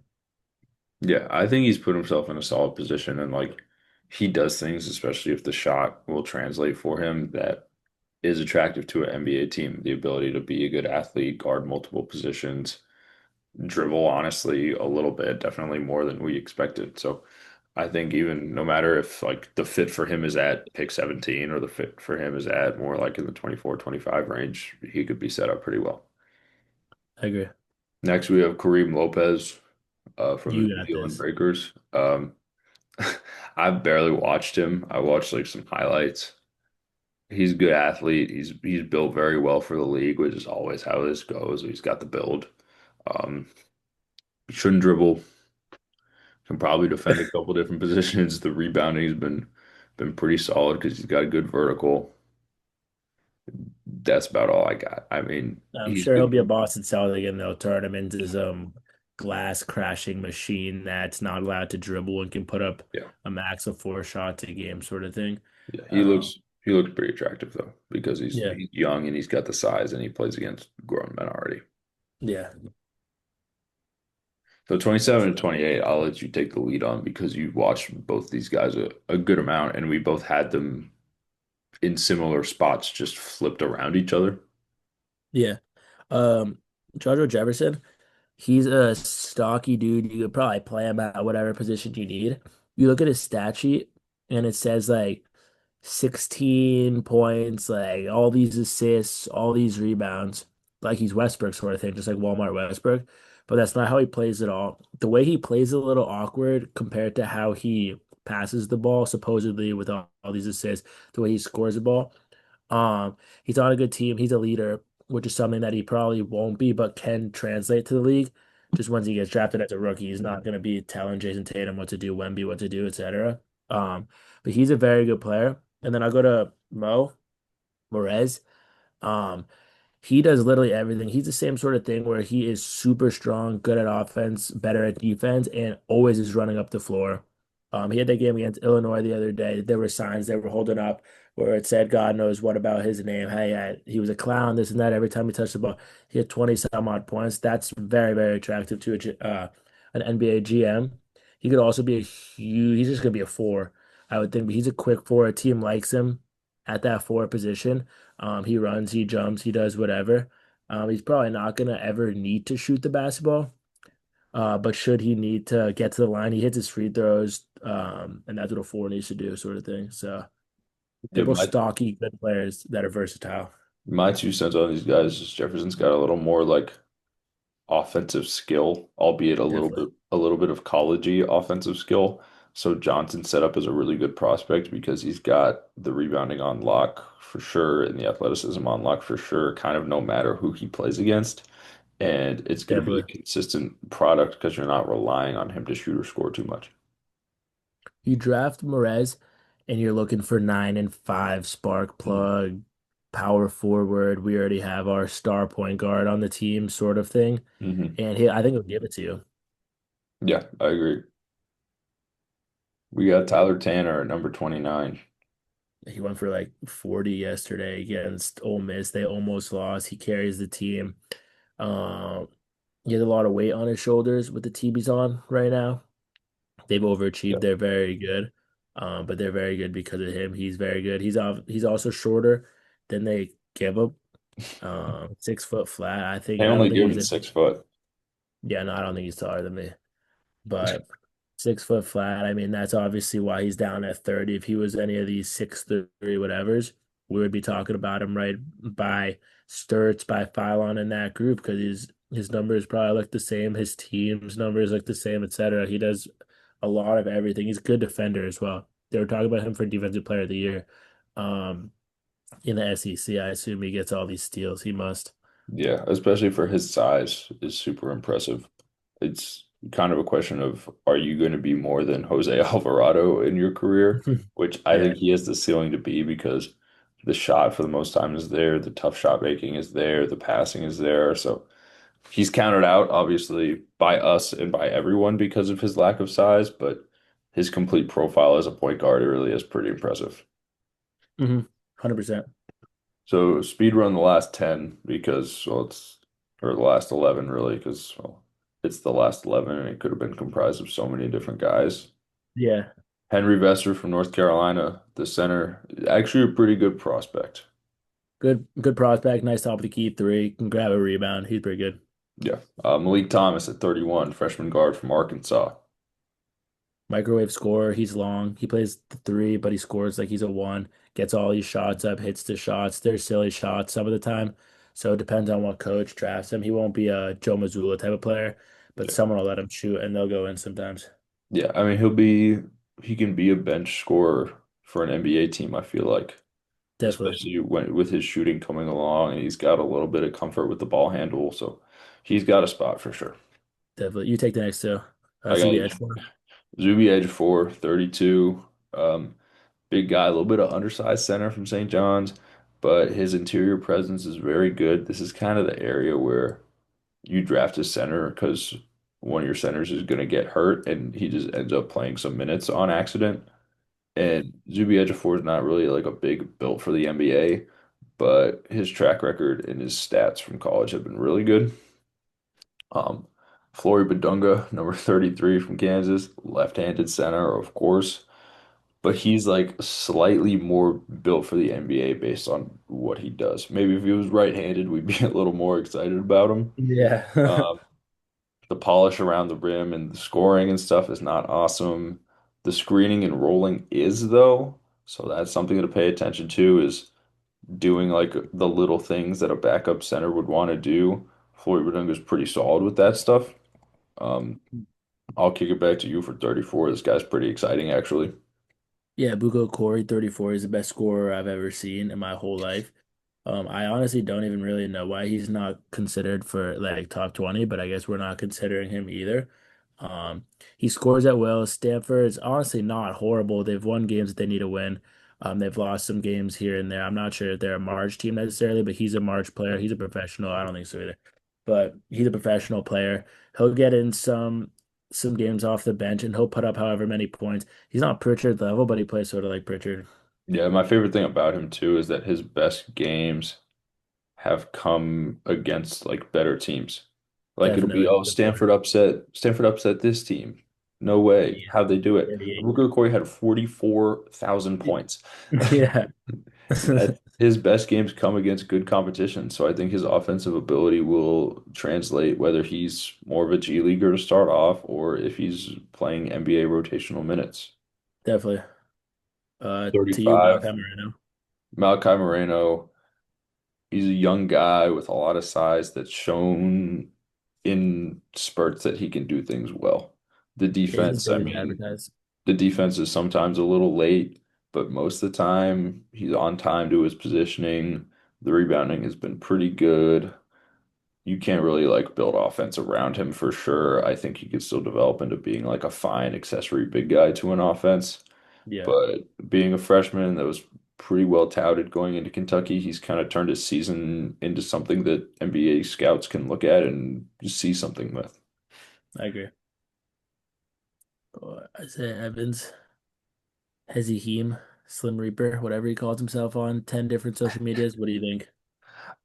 Yeah, I think he's put himself in a solid position and like he does things, especially if the shot will translate for him, that is attractive to an NBA team. The ability to be a good athlete, guard multiple positions, dribble honestly a little bit, definitely more than we expected. So I think even no matter if like the fit for him is at pick 17 or the fit for him is at more like in the 24, 25 range, he could be set up pretty well. I agree. Next, we have Kareem Lopez from the You New got Zealand this. Breakers. I've barely watched him. I watched like some highlights. He's a good athlete. He's built very well for the league, which is always how this goes. He's got the build. Um, he shouldn't dribble. Can probably defend a couple different positions. The rebounding's been pretty solid because he's got a good vertical. That's about all I got. I mean, I'm he's sure he'll be a been Boston Celtic and they'll turn him into some glass crashing machine that's not allowed to dribble and can put up yeah, a max of 4 shots a game sort of thing. yeah. He Um, looks pretty attractive though because he's yeah, he's young and he's got the size and he plays against grown men already. yeah, So 27 and 28, I'll let you take the lead on because you watched both these guys a good amount and we both had them in similar spots, just flipped around each other. yeah. Um, Jojo Jefferson, he's a stocky dude. You could probably play him at whatever position you need. You look at his stat sheet and it says like 16 points, like all these assists, all these rebounds, like he's Westbrook sort of thing, just like Walmart Westbrook. But that's not how he plays at all. The way he plays is a little awkward compared to how he passes the ball, supposedly with all these assists, the way he scores the ball. He's on a good team. He's a leader, which is something that he probably won't be, but can translate to the league. Just once he gets drafted as a rookie, he's not going to be telling Jason Tatum what to do, Wemby what to do, etc. But he's a very good player. And then I'll go to Morez. Um, he does literally everything. He's the same sort of thing where he is super strong, good at offense, better at defense, and always is running up the floor. He had that game against Illinois the other day. There were signs they were holding up where it said, God knows what about his name. Hey, he was a clown, this and that. Every time he touched the ball, he had 20 some odd points. That's very, very attractive to an NBA GM. He could also be he's just going to be a four. I would think, but he's a quick forward. Team likes him at that forward position. He runs, he jumps, he does whatever. He's probably not gonna ever need to shoot the basketball. But should he need to get to the line, he hits his free throws, and that's what a forward needs to do, sort of thing. So they're Yeah, both my stocky, good players that are versatile. my 2 cents on these guys is Jefferson's got a little more like offensive skill, albeit Definitely, a little bit of collegey offensive skill. So Johnson set up as a really good prospect because he's got the rebounding on lock for sure and the athleticism on lock for sure, kind of no matter who he plays against. And it's going to be a definitely. consistent product because you're not relying on him to shoot or score too much. You draft Morez, and you're looking for 9 and 5 spark Mhm. plug, power forward. We already have our star point guard on the team, sort of thing, Mhm. and I think he'll give it to you. Yeah, I agree. We got Tyler Tanner at number 29. He went for like 40 yesterday against Ole Miss. They almost lost. He carries the team. Um, he has a lot of weight on his shoulders with the team he's on right now. They've Yeah. overachieved. They're very good, but they're very good because of him. He's very good. He's also shorter than they give him. 6 foot flat. They I don't only think give he's him a 6 foot. yeah. No, I don't think he's taller than me. But 6 foot flat. I mean, that's obviously why he's down at 30. If he was any of these 6'3" whatevers, we would be talking about him right by Sturts, by Phylon in that group because his numbers probably look the same. His team's numbers look the same, etc. He does a lot of everything. He's a good defender as well. They were talking about him for Defensive Player of the Year. Um, in the SEC, I assume he gets all these steals. He must. Yeah, especially for his size is super impressive. It's kind of a question of are you going to be more than Jose Alvarado in your career, which I Yeah. think he has the ceiling to be because the shot for the most time is there, the tough shot making is there, the passing is there. So he's counted out obviously by us and by everyone because of his lack of size, but his complete profile as a point guard really is pretty impressive. 100%. So speed run the last 10 because well it's or the last 11 really because well it's the last 11 and it could have been comprised of so many different guys. Yeah. Henry Vesser from North Carolina, the center, actually a pretty good prospect. Good prospect. Nice top of the key three. Can grab a rebound. He's pretty good. Yeah. Malik Thomas at 31, freshman guard from Arkansas. Microwave scorer. He's long. He plays the three, but he scores like he's a one. Gets all these shots up, hits the shots. They're silly shots some of the time. So it depends on what coach drafts him. He won't be a Joe Mazzulla type of player, but Yeah. someone will let him shoot and they'll go in sometimes. Yeah, I mean he can be a bench scorer for an NBA team, I feel like. Definitely. Especially when with his shooting coming along and he's got a little bit of comfort with the ball handle, so he's got a spot for sure. Definitely. You take the next two. I got CB Edge for. Zuby Edge 4, 32. Big guy, a little bit of undersized center from St. John's, but his interior presence is very good. This is kind of the area where you draft a center because one of your centers is going to get hurt and he just ends up playing some minutes on accident. And Zuby Ejiofor is not really like a big built for the NBA, but his track record and his stats from college have been really good. Um, Flory Badunga, number 33 from Kansas, left-handed center, of course, but he's like slightly more built for the NBA based on what he does. Maybe if he was right-handed, we'd be a little more excited about him. Yeah. Um, the polish around the rim and the scoring and stuff is not awesome. The screening and rolling is though, so that's something to pay attention to is doing like the little things that a backup center would want to do. Floyd Redunga's pretty solid with that stuff. Um, I'll kick it back to you for 34. This guy's pretty exciting actually. Yeah, Buko Corey, 34, is the best scorer I've ever seen in my whole life. I honestly don't even really know why he's not considered for like top 20, but I guess we're not considering him either. He scores at will. Stanford's honestly not horrible. They've won games that they need to win. They've lost some games here and there. I'm not sure if they're a March team necessarily, but he's a March player. He's a professional. I don't think so either. But he's a professional player. He'll get in some games off the bench and he'll put up however many points. He's not Pritchard level, but he plays sort of like Pritchard. Yeah, my favorite thing about him too is that his best games have come against like better teams. Like it'll be, Definitely. oh, Good point. Stanford upset this team. No way. How'd they do it? 38. Ruger Corey had 44,000 points. Yeah, His best games come against good competition, so I think his offensive ability will translate whether he's more of a G leaguer to start off or if he's playing NBA rotational minutes. definitely. To you, 35, Malachi Moreno. Malachi Moreno. He's a young guy with a lot of size that's shown in spurts that he can do things well. The Is as defense, I big as mean, advertised. the defense is sometimes a little late, but most of the time he's on time to his positioning. The rebounding has been pretty good. You can't really like build offense around him for sure. I think he could still develop into being like a fine accessory big guy to an offense. Yeah, But being a freshman that was pretty well touted going into Kentucky, he's kind of turned his season into something that NBA scouts can look at and see something with. I agree. Isaiah Evans, Hezihim, Slim Reaper, whatever he calls himself on 10 different social medias. What do you think?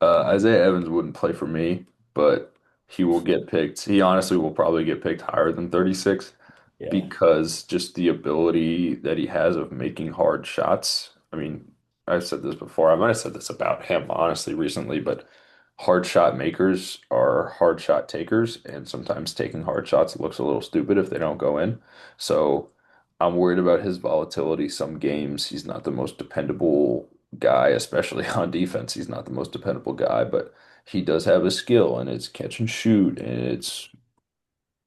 Isaiah Evans wouldn't play for me, but he will get picked. He honestly will probably get picked higher than 36 Yeah, because just the ability that he has of making hard shots. I mean, I've said this before. I might have said this about him honestly recently, but hard shot makers are hard shot takers, and sometimes taking hard shots looks a little stupid if they don't go in. So I'm worried about his volatility. Some games he's not the most dependable guy, especially on defense. He's not the most dependable guy, but he does have a skill, and it's catch and shoot, and it's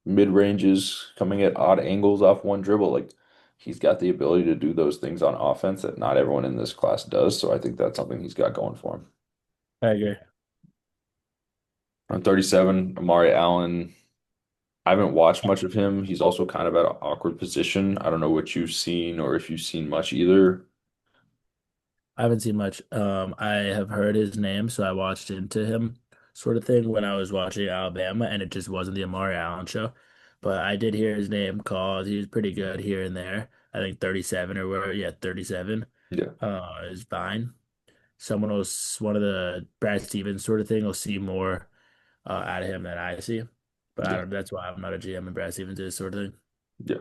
mid ranges coming at odd angles off one dribble. Like he's got the ability to do those things on offense that not everyone in this class does. So I think that's something he's got going for him. I agree. On 37, Amari Allen. I haven't watched much of him. He's also kind of at an awkward position. I don't know what you've seen or if you've seen much either. I haven't seen much. I have heard his name, so I watched into him, sort of thing, when I was watching Alabama, and it just wasn't the Amari Allen show. But I did hear his name called. He was pretty good here and there. I think 37 or where, yeah, 37 Yeah. is fine. Someone will, one of the Brad Stevens sort of thing will see more out of him than I see. But I Yeah. don't, that's why I'm not a GM and Brad Stevens is sort of thing. Yeah.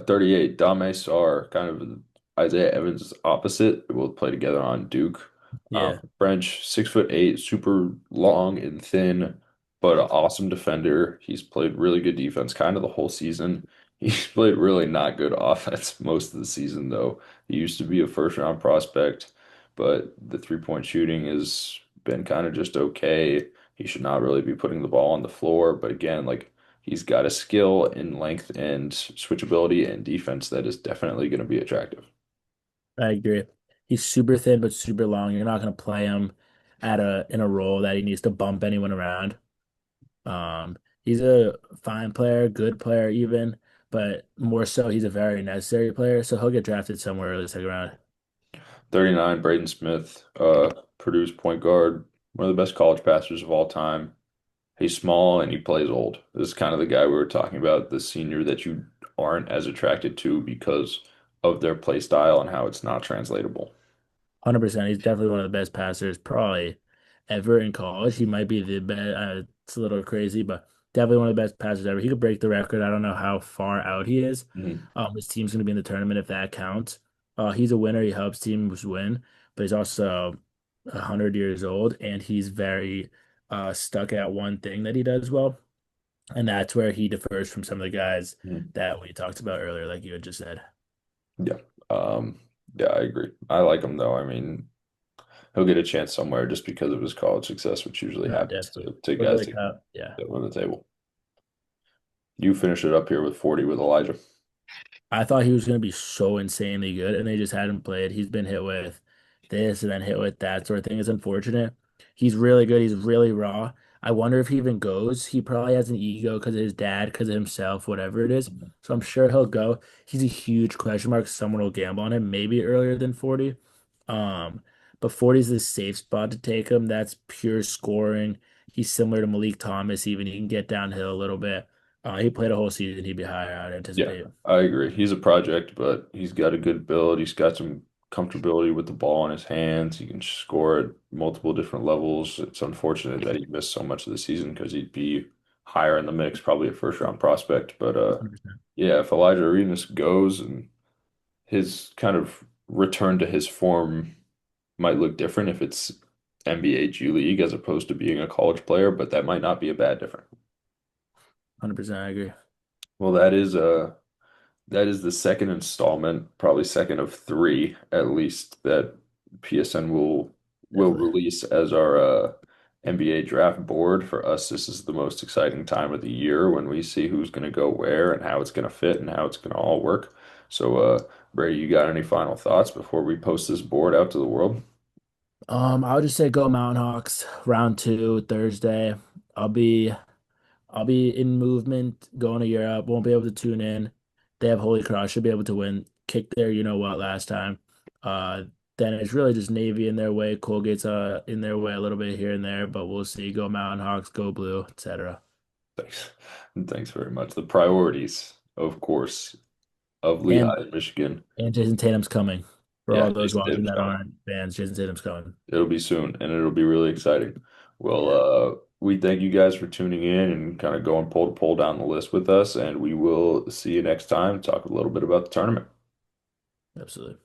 38, Dame Sarr, kind of Isaiah Evans' opposite. Will play together on Duke. Yeah, French, 6'8", super long and thin, but an awesome defender. He's played really good defense kind of the whole season. He's played really not good offense most of the season, though. He used to be a first round prospect, but the three-point shooting has been kind of just okay. He should not really be putting the ball on the floor, but again, like he's got a skill in length and switchability and defense that is definitely going to be attractive. I agree. He's super thin but super long. You're not going to play him at a in a role that he needs to bump anyone around. He's a fine player, good player even, but more so he's a very necessary player. So he'll get drafted somewhere early second round. 39, Braden Smith, Purdue's point guard, one of the best college passers of all time. He's small and he plays old. This is kind of the guy we were talking about, the senior that you aren't as attracted to because of their play style and how it's not translatable. 100%. He's definitely one of the best passers probably ever in college. He might be the best. It's a little crazy, but definitely one of the best passers ever. He could break the record. I don't know how far out he is. Mhm. His team's going to be in the tournament if that counts. He's a winner. He helps teams win, but he's also 100 years old and he's very stuck at one thing that he does well, and that's where he differs from some of the guys Mhm. that we talked about earlier, like you had just said. Yeah. Um, yeah, I agree. I like him though. I mean, he'll get a chance somewhere just because of his college success, which usually No, happens definitely. to Look at guys the that cup. Yeah. that win the table. You finish it up here with 40 with Elijah. I thought he was going to be so insanely good, and they just hadn't played. He's been hit with this and then hit with that sort of thing. It's unfortunate. He's really good. He's really raw. I wonder if he even goes. He probably has an ego because of his dad, because of himself, whatever it is. So I'm sure he'll go. He's a huge question mark. Someone will gamble on him, maybe earlier than 40. Um, but 40 is the safe spot to take him. That's pure scoring. He's similar to Malik Thomas, even. He can get downhill a little bit. He played a whole season. He'd be higher, I'd Yeah, anticipate. I agree. He's a project, but he's got a good build. He's got some comfortability with the ball in his hands. He can score at multiple different levels. It's unfortunate that he missed so much of the season because he'd be higher in the mix, probably a first round prospect. But 100%. yeah, if Elijah Arenas goes and his kind of return to his form might look different if it's NBA G League as opposed to being a college player, but that might not be a bad difference. 100%, I agree. Well, that is the second installment, probably second of three at least, that PSN will Definitely. release as our NBA draft board. For us, this is the most exciting time of the year when we see who's going to go where and how it's going to fit and how it's going to all work. So, Brady, you got any final thoughts before we post this board out to the world? I would just say go Mountain Hawks round two Thursday. I'll be I'll be in movement going to Europe. Won't be able to tune in. They have Holy Cross. Should be able to win. Kick their you know what last time. Uh, then it's really just Navy in their way. Colgate's in their way a little bit here and there, but we'll see. Go Mountain Hawks. Go Blue, etc. Thanks. Thanks very much. The priorities, of course, of And Lehigh, Michigan. Jason Tatum's coming. For Yeah, all those Jason watching Tatum's that coming. aren't fans, Jason Tatum's coming. It'll be soon, and it'll be really exciting. Well, Yeah, we thank you guys for tuning in and kind of going poll to poll down the list with us, and we will see you next time. Talk a little bit about the tournament. absolutely.